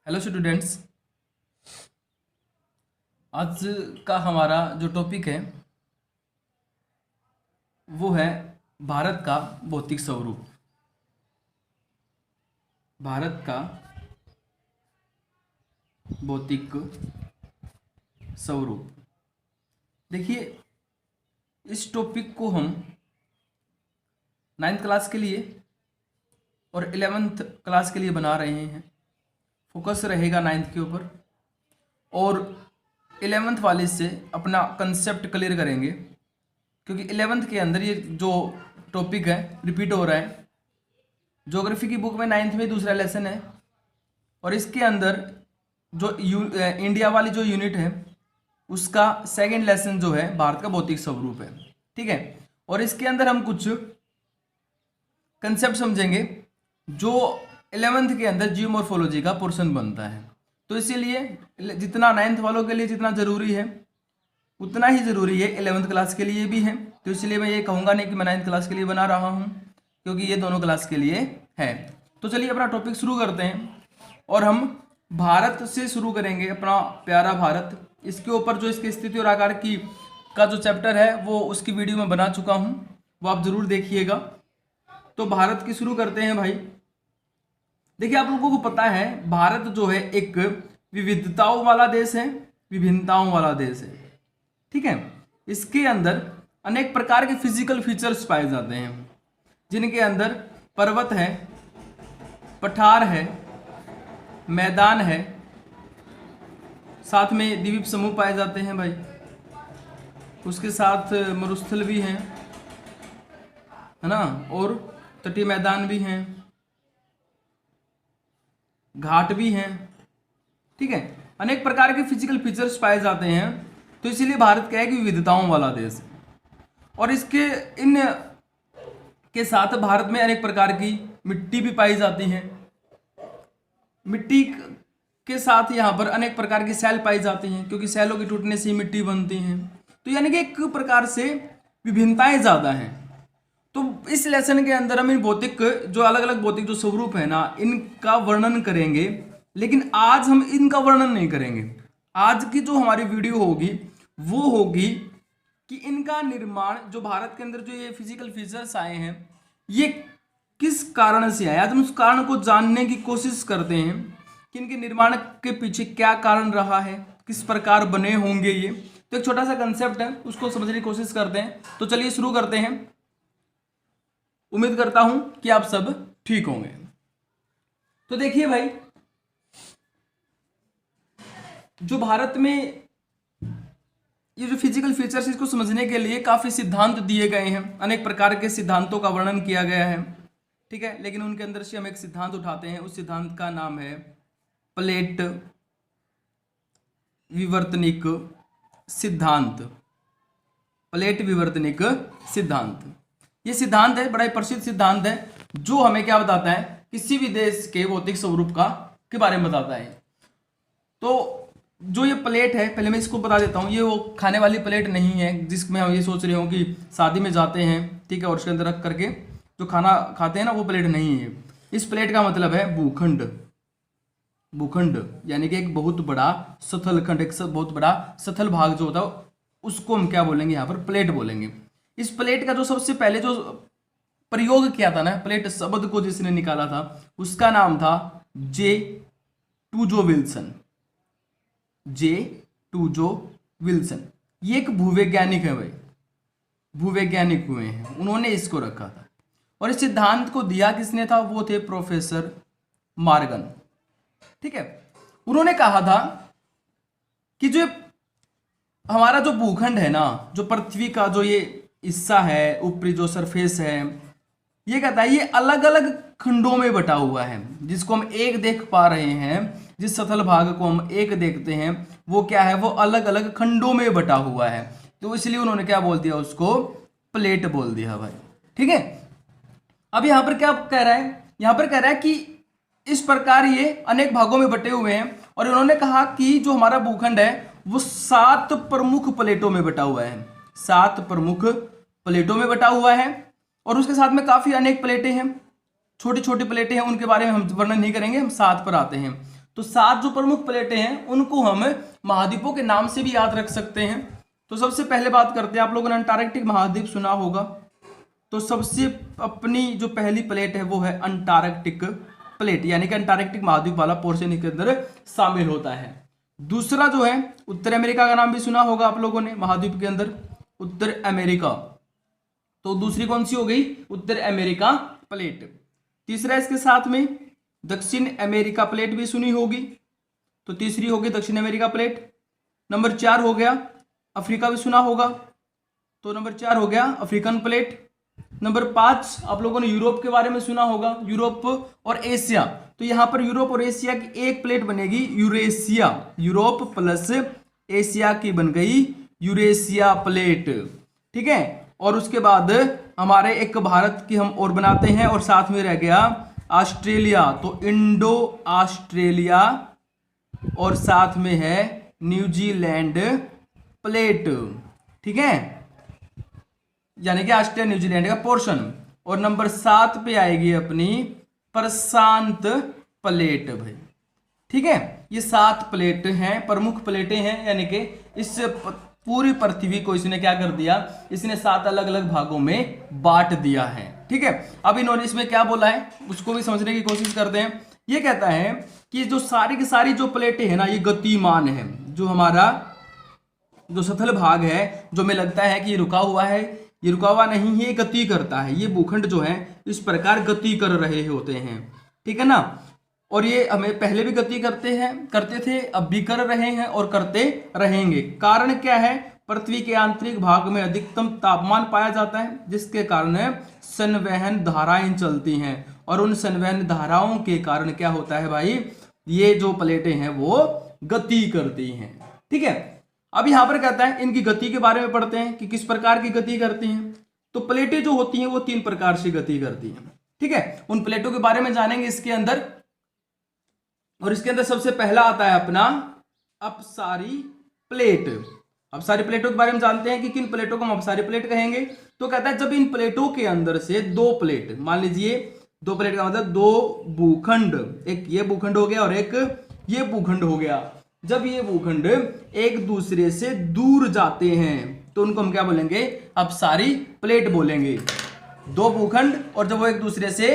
Hello students. आज का हमारा जो टॉपिक है वो है भारत का भौतिक स्वरूप। भारत का भौतिक स्वरूप। देखिए, इस टॉपिक को हम 9th क्लास के लिए और 11th क्लास के लिए बना रहे हैं। फोकस रहेगा 9th के ऊपर और 11th वाले से अपना कंसेप्ट क्लियर करेंगे, क्योंकि 11th के अंदर ये जो टॉपिक है रिपीट हो रहा है। ज्योग्राफी की बुक में 9th में दूसरा लेसन है और इसके अंदर जो इंडिया वाली जो यूनिट है उसका सेकंड लेसन जो है भारत का भौतिक स्वरूप है। ठीक है, और इसके अंदर हम कुछ कंसेप्ट समझेंगे जो 11th के अंदर जियोमॉर्फोलॉजी का पोर्शन बनता है। तो इसीलिए जितना 9th वालों के लिए जितना ज़रूरी है उतना ही ज़रूरी है 11th क्लास के लिए भी है। तो इसलिए मैं ये कहूँगा नहीं कि मैं 9th क्लास के लिए बना रहा हूँ, क्योंकि ये दोनों क्लास के लिए है। तो चलिए अपना टॉपिक शुरू करते हैं और हम भारत से शुरू करेंगे। अपना प्यारा भारत, इसके ऊपर जो इसकी स्थिति और आकार की का जो चैप्टर है वो उसकी वीडियो में बना चुका हूँ, वो आप ज़रूर देखिएगा। तो भारत की शुरू करते हैं भाई। देखिए, आप लोगों को पता है भारत जो है एक विविधताओं वाला देश है, विभिन्नताओं वाला देश है। ठीक है, इसके अंदर अनेक प्रकार के फिजिकल फीचर्स पाए जाते हैं, जिनके अंदर पर्वत है, पठार है, मैदान है, साथ में द्वीप समूह पाए जाते हैं भाई। उसके साथ मरुस्थल भी हैं, है ना, और तटीय मैदान भी हैं, घाट भी हैं। ठीक है, अनेक प्रकार के फिजिकल फीचर्स पाए जाते हैं। तो इसीलिए भारत क्या है कि विविधताओं वाला देश है। और इसके इन के साथ भारत में अनेक प्रकार की मिट्टी भी पाई जाती है। मिट्टी के साथ यहाँ पर अनेक प्रकार की सेल पाई जाती हैं, क्योंकि सेलों के टूटने से ही मिट्टी बनती हैं। तो यानी कि एक प्रकार से विभिन्नताएं ज़्यादा हैं। तो इस लेसन के अंदर हम इन भौतिक जो अलग अलग भौतिक जो स्वरूप है ना, इनका वर्णन करेंगे, लेकिन आज हम इनका वर्णन नहीं करेंगे। आज की जो हमारी वीडियो होगी वो होगी कि इनका निर्माण, जो भारत के अंदर जो ये फिजिकल फीचर्स आए हैं, ये किस कारण से आए। आज हम उस कारण को जानने की कोशिश करते हैं कि इनके निर्माण के पीछे क्या कारण रहा है, किस प्रकार बने होंगे ये। तो एक छोटा सा कंसेप्ट है, उसको समझने की कोशिश करते हैं। तो चलिए शुरू करते हैं। उम्मीद करता हूं कि आप सब ठीक होंगे। तो देखिए भाई, जो भारत में ये जो फिजिकल फीचर्स, इसको समझने के लिए काफी सिद्धांत दिए गए हैं, अनेक प्रकार के सिद्धांतों का वर्णन किया गया है। ठीक है, लेकिन उनके अंदर से हम एक सिद्धांत उठाते हैं। उस सिद्धांत का नाम है प्लेट विवर्तनिक सिद्धांत। प्लेट विवर्तनिक सिद्धांत, ये सिद्धांत है, बड़ा ही प्रसिद्ध सिद्धांत है, जो हमें क्या बताता है, किसी भी देश के भौतिक स्वरूप का के बारे में बताता है। तो जो ये प्लेट है, पहले मैं इसको बता देता हूँ, ये वो खाने वाली प्लेट नहीं है जिसमें हम ये सोच रहे हो कि शादी में जाते हैं, ठीक है, और उसके अंदर रख करके जो खाना खाते हैं ना, वो प्लेट नहीं है। इस प्लेट का मतलब है भूखंड। भूखंड यानी कि एक बहुत बड़ा सथल खंड, एक बहुत बड़ा सथल भाग जो होता है उसको हम क्या बोलेंगे, यहाँ पर प्लेट बोलेंगे। इस प्लेट का जो सबसे पहले जो प्रयोग किया था ना, प्लेट शब्द को जिसने निकाला था, उसका नाम था जे टूजो विल्सन। जे टूजो विल्सन, ये एक भूवैज्ञानिक है भाई, भूवैज्ञानिक हुए हैं, उन्होंने इसको रखा था। और इस सिद्धांत को दिया किसने था, वो थे प्रोफेसर मॉर्गन। ठीक है, उन्होंने कहा था कि जो हमारा जो भूखंड है ना, जो पृथ्वी का जो ये हिस्सा है, ऊपरी जो सरफेस है, ये कहता है ये अलग अलग खंडों में बटा हुआ है। जिसको हम एक देख पा रहे हैं, जिस सतल भाग को हम एक देखते हैं, वो क्या है, वो अलग अलग खंडों में बटा हुआ है। तो इसलिए उन्होंने क्या बोल दिया, उसको प्लेट बोल दिया भाई। ठीक है, अब यहां पर क्या कह रहा है, यहां पर कह रहा है कि इस प्रकार ये अनेक भागों में बटे हुए हैं। और उन्होंने कहा कि जो हमारा भूखंड है वो 7 प्रमुख प्लेटों में बटा हुआ है, 7 प्रमुख प्लेटों में बटा हुआ है। और उसके साथ में काफी अनेक प्लेटें हैं, छोटी छोटी प्लेटें हैं, उनके बारे में हम वर्णन नहीं करेंगे, हम 7 पर आते हैं। तो 7 जो प्रमुख प्लेटें हैं उनको हम महाद्वीपों के नाम से भी याद रख सकते हैं। तो सबसे पहले बात करते हैं, आप लोगों ने अंटार्कटिक महाद्वीप सुना होगा, तो सबसे अपनी जो पहली प्लेट है वो है अंटार्कटिक प्लेट, यानी कि अंटार्कटिक महाद्वीप वाला पोर्शन इसके अंदर शामिल होता है। दूसरा जो है उत्तर अमेरिका का नाम भी सुना होगा आप लोगों ने, महाद्वीप के अंदर उत्तर अमेरिका, तो दूसरी कौन सी हो गई, उत्तर अमेरिका प्लेट। तीसरा इसके साथ में दक्षिण अमेरिका प्लेट भी सुनी होगी, तो तीसरी होगी दक्षिण अमेरिका प्लेट। नंबर 4 हो गया अफ्रीका भी सुना होगा, तो नंबर 4 हो गया अफ्रीकन प्लेट। नंबर 5 आप लोगों ने यूरोप के बारे में सुना होगा, यूरोप और एशिया, तो यहां पर यूरोप और एशिया की एक प्लेट बनेगी यूरेशिया, यूरोप प्लस एशिया की बन गई यूरेशिया प्लेट, ठीक है। और उसके बाद हमारे एक भारत की हम और बनाते हैं, और साथ में रह गया ऑस्ट्रेलिया, तो इंडो ऑस्ट्रेलिया, और साथ में है न्यूजीलैंड प्लेट, ठीक है, यानी कि ऑस्ट्रेलिया न्यूजीलैंड का पोर्शन। और नंबर 7 पे आएगी अपनी प्रशांत प्लेट भाई, ठीक है। ये 7 प्लेट हैं, प्रमुख प्लेटें हैं, यानी कि इस पूरी पृथ्वी को इसने क्या कर दिया, इसने 7 अलग अलग भागों में बांट दिया है, ठीक है। अब इन्होंने इसमें क्या बोला है उसको भी समझने की कोशिश करते हैं। ये कहता है कि जो सारी की सारी जो प्लेटें हैं ना, ये गतिमान है। जो हमारा जो सतल भाग है, जो हमें लगता है कि ये रुका हुआ है, ये रुका हुआ नहीं है, ये गति करता है। ये भूखंड जो है इस प्रकार गति कर रहे होते हैं, ठीक है ना। और ये हमें पहले भी गति करते थे, अब भी कर रहे हैं और करते रहेंगे। कारण क्या है, पृथ्वी के आंतरिक भाग में अधिकतम तापमान पाया जाता है, जिसके कारण संवहन धाराएं चलती हैं, और उन संवहन धाराओं के कारण क्या होता है भाई, ये जो प्लेटें हैं वो गति करती हैं, ठीक है। अब यहां पर कहता है इनकी गति के बारे में पढ़ते हैं कि किस प्रकार की गति करती हैं। तो प्लेटें जो होती हैं वो 3 प्रकार से गति करती हैं, ठीक है। उन प्लेटों के बारे में जानेंगे इसके अंदर, और इसके अंदर सबसे पहला आता है अपना अपसारी प्लेट। अपसारी प्लेटों के बारे में जानते हैं कि किन प्लेटों को हम अपसारी प्लेट कहेंगे। तो कहता है जब इन प्लेटों के अंदर से 2 प्लेट, मान लीजिए 2 प्लेट का मतलब 2 भूखंड, एक ये भूखंड हो गया और एक ये भूखंड हो गया, जब ये भूखंड एक दूसरे से दूर जाते हैं तो उनको हम क्या बोलेंगे, अपसारी प्लेट बोलेंगे। 2 भूखंड, और जब वो एक दूसरे से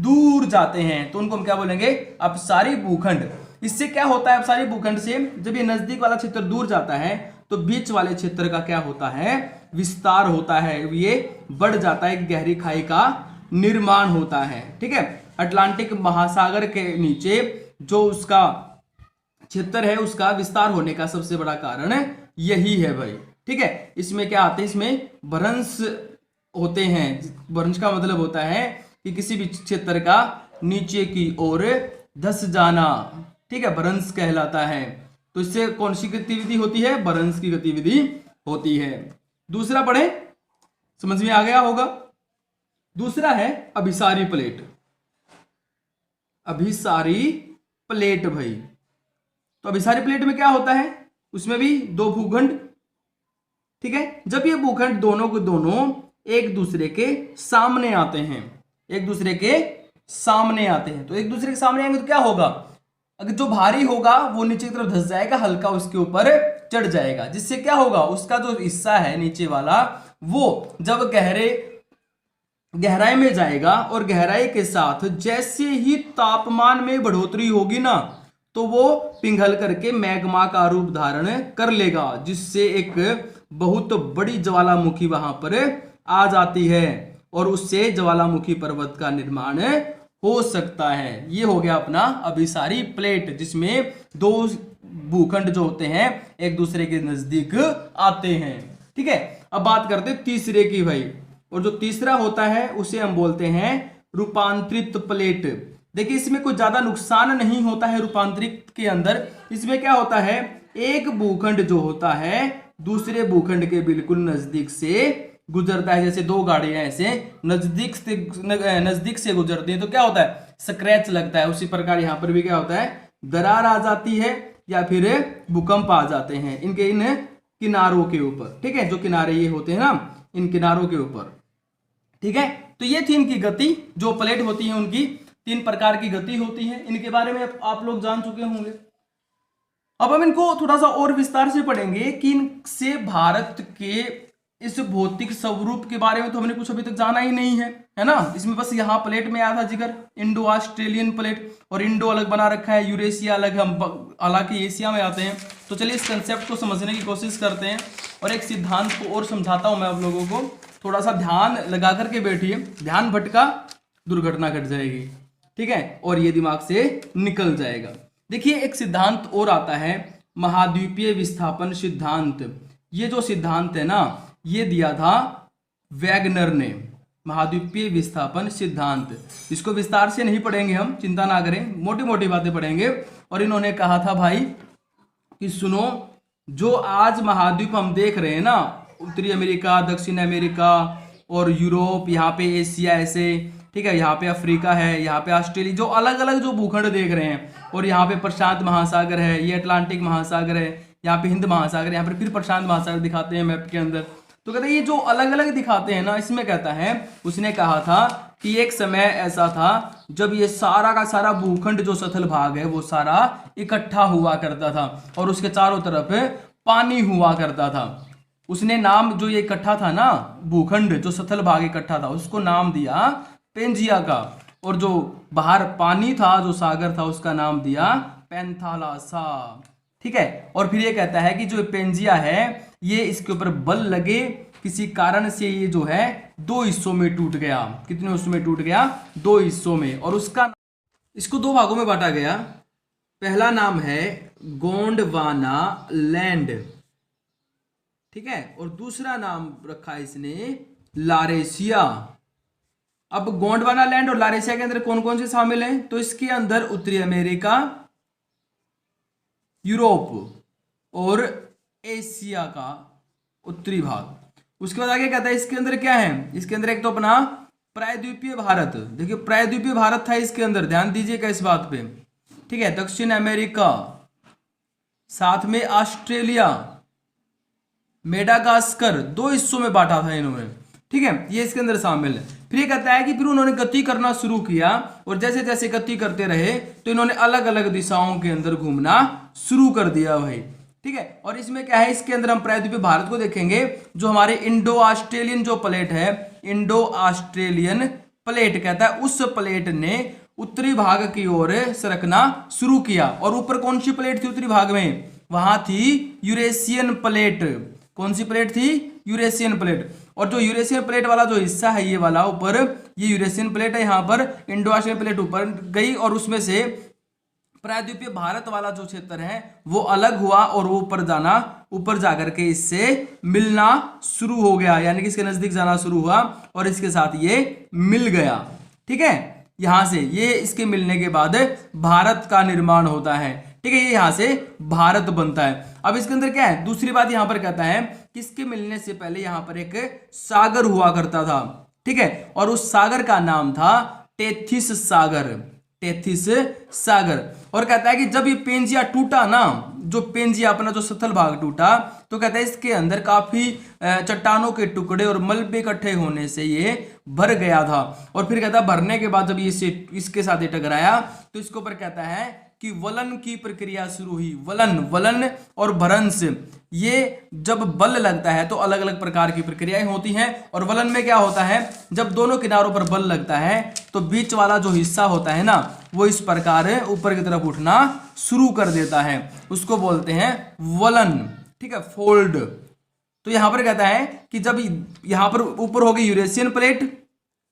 दूर जाते हैं तो उनको हम क्या बोलेंगे, अपसारी भूखंड। इससे क्या होता है अपसारी भूखंड से, जब ये नजदीक वाला क्षेत्र दूर जाता है तो बीच वाले क्षेत्र का क्या होता है, विस्तार होता है, ये बढ़ जाता है, एक गहरी खाई का निर्माण होता है, ठीक है। अटलांटिक महासागर के नीचे जो उसका क्षेत्र है उसका विस्तार होने का सबसे बड़ा कारण यही है भाई, ठीक है। इसमें क्या आते हैं, इसमें भ्रंश होते हैं। भ्रंश का मतलब होता है कि किसी भी क्षेत्र का नीचे की ओर धस जाना, ठीक है, भ्रंश कहलाता है। तो इससे कौन सी गतिविधि होती है, भ्रंश की गतिविधि होती है। दूसरा पढ़े, समझ में आ गया होगा। दूसरा है अभिसारी प्लेट। अभिसारी प्लेट भाई, तो अभिसारी प्लेट में क्या होता है, उसमें भी 2 भूखंड, ठीक है। जब ये भूखंड दोनों के दोनों एक दूसरे के सामने आते हैं, एक दूसरे के सामने आते हैं, तो एक दूसरे के सामने आएंगे तो क्या होगा, अगर जो भारी होगा वो नीचे की तरफ धंस जाएगा, हल्का उसके ऊपर चढ़ जाएगा, जिससे क्या होगा, उसका जो हिस्सा है नीचे वाला वो जब गहराई में जाएगा, और गहराई के साथ जैसे ही तापमान में बढ़ोतरी होगी ना, तो वो पिघल करके मैग्मा का रूप धारण कर लेगा, जिससे एक बहुत बड़ी ज्वालामुखी वहां पर आ जाती है, और उससे ज्वालामुखी पर्वत का निर्माण हो सकता है। ये हो गया अपना अभिसारी प्लेट, जिसमें 2 भूखंड जो होते हैं एक दूसरे के नजदीक आते हैं, ठीक है। अब बात करते हैं तीसरे की भाई, और जो तीसरा होता है उसे हम बोलते हैं रूपांतरित प्लेट। देखिए इसमें कोई ज्यादा नुकसान नहीं होता है रूपांतरित के अंदर। इसमें क्या होता है, एक भूखंड जो होता है दूसरे भूखंड के बिल्कुल नजदीक से गुजरता है। जैसे 2 गाड़ियां ऐसे नजदीक से गुजरती हैं तो क्या होता है, स्क्रैच लगता है। उसी प्रकार यहां पर भी क्या होता है, दरार आ जाती है या फिर भूकंप आ जाते हैं इनके इन किनारों के ऊपर, ठीक है। जो किनारे ये होते हैं ना, इन किनारों के ऊपर, ठीक है। तो ये थी इनकी गति, जो प्लेट होती है उनकी 3 प्रकार की गति होती है, इनके बारे में आप लोग जान चुके होंगे। अब हम इनको थोड़ा सा और विस्तार से पढ़ेंगे कि इनसे भारत के इस भौतिक स्वरूप के बारे में तो हमने कुछ अभी तक जाना ही नहीं है ना। इसमें बस यहाँ प्लेट में आया था जिक्र, इंडो ऑस्ट्रेलियन प्लेट, और इंडो अलग बना रखा है, यूरेशिया अलग, हम हालांकि एशिया में आते हैं। तो चलिए इस कंसेप्ट को समझने की कोशिश करते हैं और एक सिद्धांत को और समझाता हूं मैं आप लोगों को। थोड़ा सा ध्यान लगा करके बैठिए, ध्यान भटका दुर्घटना घट जाएगी, ठीक है, और ये दिमाग से निकल जाएगा। देखिए एक सिद्धांत और आता है, महाद्वीपीय विस्थापन सिद्धांत। ये जो सिद्धांत है ना, ये दिया था वैगनर ने, महाद्वीपीय विस्थापन सिद्धांत। इसको विस्तार से नहीं पढ़ेंगे हम, चिंता ना करें, मोटी मोटी बातें पढ़ेंगे। और इन्होंने कहा था भाई कि सुनो, जो आज महाद्वीप हम देख रहे हैं ना, उत्तरी अमेरिका, दक्षिण अमेरिका और यूरोप, यहाँ पे एशिया ऐसे, ठीक है, यहाँ पे अफ्रीका है, यहाँ पे ऑस्ट्रेलिया, जो अलग अलग जो भूखंड देख रहे हैं, और यहाँ पे प्रशांत महासागर है, ये अटलांटिक महासागर है, यहाँ पे हिंद महासागर, यहाँ पे फिर प्रशांत महासागर दिखाते हैं मैप के अंदर। तो कहते हैं ये जो अलग अलग दिखाते हैं ना, इसमें कहता है, उसने कहा था कि एक समय ऐसा था जब ये सारा का सारा भूखंड जो सतल भाग है वो सारा इकट्ठा हुआ करता था और उसके चारों तरफ पानी हुआ करता था। उसने नाम, जो ये इकट्ठा था ना भूखंड, जो सतल भाग इकट्ठा था, उसको नाम दिया पेंजिया का, और जो बाहर पानी था, जो सागर था, उसका नाम दिया पैंथालासा, ठीक है। और फिर ये कहता है कि जो पेंजिया है, ये इसके ऊपर बल लगे किसी कारण से ये जो है 2 हिस्सों में टूट गया। कितने हिस्सों में टूट गया? 2 हिस्सों में। और उसका, इसको 2 भागों में बांटा गया। पहला नाम है गोंडवाना लैंड, ठीक है, और दूसरा नाम रखा इसने लारेशिया। अब गोंडवाना लैंड और लारेशिया के अंदर कौन कौन से शामिल हैं? तो इसके अंदर उत्तरी अमेरिका, यूरोप और एशिया का उत्तरी भाग। उसके बाद आगे कहता है इसके अंदर क्या है, इसके अंदर एक तो अपना प्रायद्वीपीय भारत, देखिए प्रायद्वीपीय भारत था इसके अंदर, ध्यान दीजिएगा इस बात पे, ठीक है, दक्षिण अमेरिका, साथ में ऑस्ट्रेलिया, मेडागास्कर, 2 हिस्सों में बांटा था इन्होंने, ठीक है, ये इसके अंदर शामिल है। फिर ये कहता है कि फिर उन्होंने गति करना शुरू किया और जैसे जैसे गति करते रहे तो इन्होंने अलग अलग दिशाओं के अंदर घूमना शुरू कर दिया भाई, ठीक है। और इसमें क्या है, इसके अंदर हम प्रायद्वीपीय भारत को देखेंगे, जो हमारे इंडो ऑस्ट्रेलियन जो प्लेट है, इंडो ऑस्ट्रेलियन प्लेट कहता है, उस प्लेट ने उत्तरी भाग की ओर सरकना शुरू किया। और ऊपर कौन सी प्लेट थी उत्तरी भाग में? वहां थी यूरेशियन प्लेट। कौन सी प्लेट थी? Eurasian plate. और जो यूरेशियन प्लेट वाला जो हिस्सा है, ये वाला ऊपर, ये यूरेशियन प्लेट है, यहाँ पर इंडो ऑस्ट्रेलियन प्लेट ऊपर गई और उसमें से प्रायद्वीपीय भारत वाला जो क्षेत्र है वो अलग हुआ और वो ऊपर जाकर के इससे मिलना शुरू हो गया, यानी कि इसके नजदीक जाना शुरू हुआ और इसके साथ ये मिल गया, ठीक है। यहां से ये इसके मिलने के बाद भारत का निर्माण होता है, ठीक है, ये यहां से भारत बनता है। अब इसके अंदर क्या है, दूसरी बात यहां पर कहता है कि इसके मिलने से पहले यहां पर एक सागर हुआ करता था, ठीक है, और उस सागर का नाम था टेथिस सागर, टेथिस सागर। और कहता है कि जब ये पेंजिया टूटा ना, जो पेंजिया अपना जो सतल भाग टूटा, तो कहता है इसके अंदर काफी चट्टानों के टुकड़े और मलबे इकट्ठे होने से ये भर गया था। और फिर कहता है भरने के बाद जब ये इसके साथ टकराया तो इसके ऊपर कहता है कि वलन की प्रक्रिया शुरू हुई। वलन और भ्रंश, ये जब बल लगता है तो अलग अलग प्रकार की प्रक्रियाएं होती हैं। और वलन में क्या होता है, जब दोनों किनारों पर बल लगता है तो बीच वाला जो हिस्सा होता है ना, वो इस प्रकार ऊपर की तरफ उठना शुरू कर देता है, उसको बोलते हैं वलन, ठीक है, फोल्ड। तो यहां पर कहता है कि जब यहां पर ऊपर हो गई यूरेशियन प्लेट,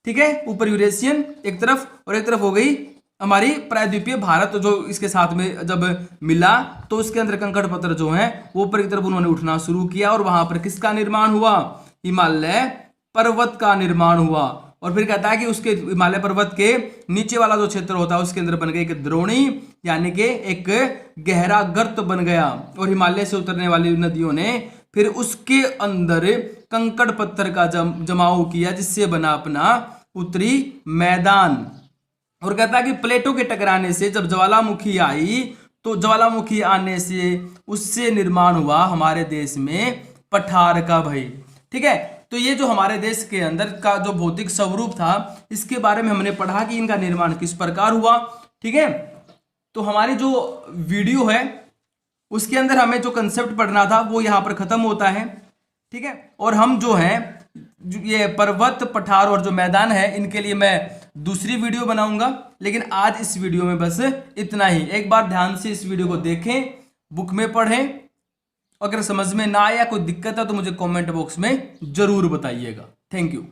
ठीक है, ऊपर यूरेशियन एक तरफ और एक तरफ हो गई हमारी प्रायद्वीपीय भारत, जो इसके साथ में जब मिला तो उसके अंदर कंकड़ पत्थर जो है वो ऊपर की तरफ उन्होंने उठना शुरू किया और वहां पर किसका निर्माण हुआ? हिमालय पर्वत का निर्माण हुआ। और फिर कहता है कि उसके हिमालय पर्वत के नीचे वाला जो क्षेत्र होता है उसके अंदर बन गई एक द्रोणी, यानी कि एक गहरा गर्त बन गया। और हिमालय से उतरने वाली नदियों ने फिर उसके अंदर कंकड़ पत्थर का जमाव किया, जिससे बना अपना उत्तरी मैदान। और कहता है कि प्लेटों के टकराने से जब ज्वालामुखी आई तो ज्वालामुखी आने से उससे निर्माण हुआ हमारे देश में पठार का भाई, ठीक है। तो ये जो हमारे देश के अंदर का जो भौतिक स्वरूप था, इसके बारे में हमने पढ़ा कि इनका निर्माण किस प्रकार हुआ। ठीक है, तो हमारी जो वीडियो है उसके अंदर हमें जो कंसेप्ट पढ़ना था वो यहाँ पर खत्म होता है। ठीक है, और हम जो है ये पर्वत, पठार और जो मैदान है इनके लिए मैं दूसरी वीडियो बनाऊंगा, लेकिन आज इस वीडियो में बस इतना ही। एक बार ध्यान से इस वीडियो को देखें, बुक में पढ़ें, अगर समझ में ना आया, कोई दिक्कत है तो मुझे कमेंट बॉक्स में जरूर बताइएगा। Thank you.